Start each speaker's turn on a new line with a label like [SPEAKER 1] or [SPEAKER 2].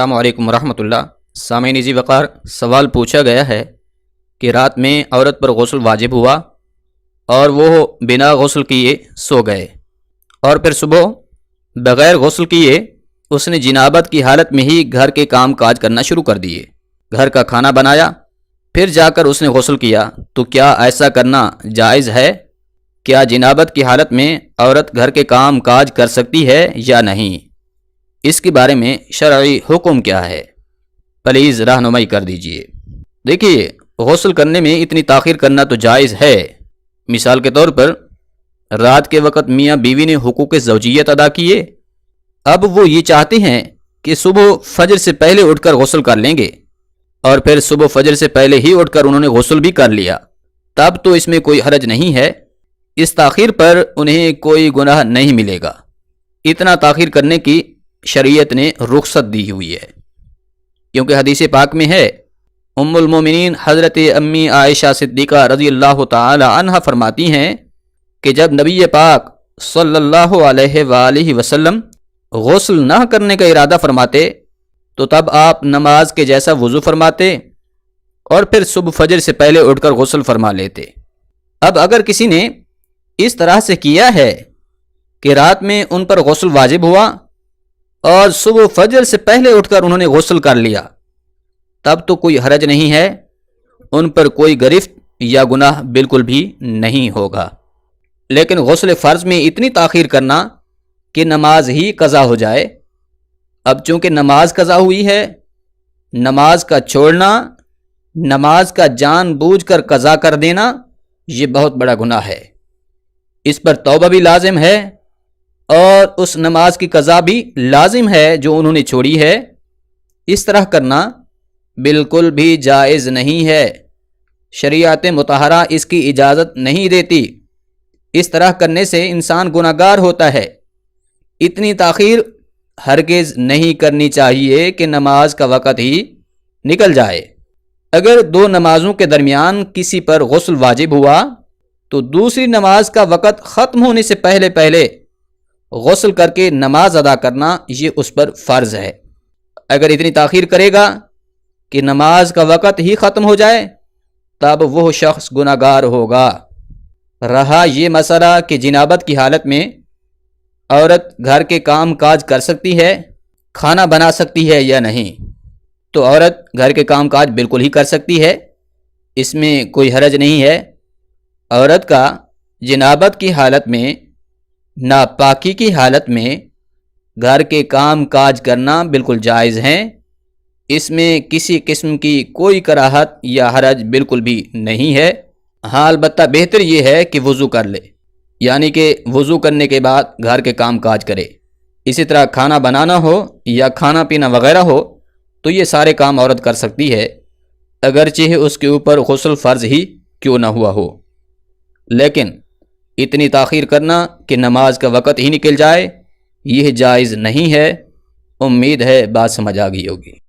[SPEAKER 1] السلام علیکم ورحمۃ اللہ۔ سامعین عزیز وقار، سوال پوچھا گیا ہے کہ رات میں عورت پر غسل واجب ہوا اور وہ بنا غسل کیے سو گئے، اور پھر صبح بغیر غسل کیے اس نے جنابت کی حالت میں ہی گھر کے کام کاج کرنا شروع کر دیے، گھر کا کھانا بنایا، پھر جا کر اس نے غسل کیا، تو کیا ایسا کرنا جائز ہے؟ کیا جنابت کی حالت میں عورت گھر کے کام کاج کر سکتی ہے یا نہیں؟ اس کے بارے میں شرعی حکم کیا ہے؟ پلیز رہنمائی کر دیجئے۔ دیکھیے، غسل کرنے میں اتنی تاخیر کرنا تو جائز ہے۔ مثال کے طور پر رات کے وقت میاں بیوی نے حقوق زوجیت ادا کیے، اب وہ یہ چاہتے ہیں کہ صبح فجر سے پہلے اٹھ کر غسل کر لیں گے، اور پھر صبح فجر سے پہلے ہی اٹھ کر انہوں نے غسل بھی کر لیا، تب تو اس میں کوئی حرج نہیں ہے، اس تاخیر پر انہیں کوئی گناہ نہیں ملے گا۔ اتنا تاخیر کرنے کی شریعت نے رخصت دی ہوئی ہے، کیونکہ حدیث پاک میں ہے، ام المومنین حضرت امی عائشہ صدیقہ رضی اللہ تعالی عنہ فرماتی ہیں کہ جب نبی پاک صلی اللہ علیہ وآلہ وسلم غسل نہ کرنے کا ارادہ فرماتے تو تب آپ نماز کے جیسا وضو فرماتے اور پھر صبح فجر سے پہلے اٹھ کر غسل فرما لیتے۔ اب اگر کسی نے اس طرح سے کیا ہے کہ رات میں ان پر غسل واجب ہوا اور صبح فجر سے پہلے اٹھ کر انہوں نے غسل کر لیا، تب تو کوئی حرج نہیں ہے، ان پر کوئی گرفت یا گناہ بالکل بھی نہیں ہوگا۔ لیکن غسل فرض میں اتنی تاخیر کرنا کہ نماز ہی قضا ہو جائے، اب چونکہ نماز قضا ہوئی ہے، نماز کا چھوڑنا، نماز کا جان بوجھ کر قضا کر دینا، یہ بہت بڑا گناہ ہے، اس پر توبہ بھی لازم ہے اور اس نماز کی قضا بھی لازم ہے جو انہوں نے چھوڑی ہے۔ اس طرح کرنا بالکل بھی جائز نہیں ہے، شریعت مطہرہ اس کی اجازت نہیں دیتی، اس طرح کرنے سے انسان گناہگار ہوتا ہے۔ اتنی تاخیر ہرگز نہیں کرنی چاہیے کہ نماز کا وقت ہی نکل جائے۔ اگر دو نمازوں کے درمیان کسی پر غسل واجب ہوا تو دوسری نماز کا وقت ختم ہونے سے پہلے غسل کر کے نماز ادا کرنا یہ اس پر فرض ہے۔ اگر اتنی تاخیر کرے گا کہ نماز کا وقت ہی ختم ہو جائے تب وہ شخص گناہگار ہوگا۔ رہا یہ مسئلہ کہ جنابت کی حالت میں عورت گھر کے کام کاج کر سکتی ہے، کھانا بنا سکتی ہے یا نہیں، تو عورت گھر کے کام کاج بالکل ہی کر سکتی ہے، اس میں کوئی حرج نہیں ہے۔ عورت کا جنابت کی حالت میں، ناپاکی کی حالت میں گھر کے کام کاج کرنا بالکل جائز ہیں، اس میں کسی قسم کی کوئی کراہت یا حرج بالکل بھی نہیں ہے۔ ہاں البتہ بہتر یہ ہے کہ وضو کر لے، یعنی کہ وضو کرنے کے بعد گھر کے کام کاج کرے۔ اسی طرح کھانا بنانا ہو یا کھانا پینا وغیرہ ہو تو یہ سارے کام عورت کر سکتی ہے، اگرچہ اس کے اوپر غسل فرض ہی کیوں نہ ہوا ہو۔ لیکن اتنی تاخیر کرنا کہ نماز کا وقت ہی نکل جائے، یہ جائز نہیں ہے۔ امید ہے بات سمجھ آ گئی ہوگی۔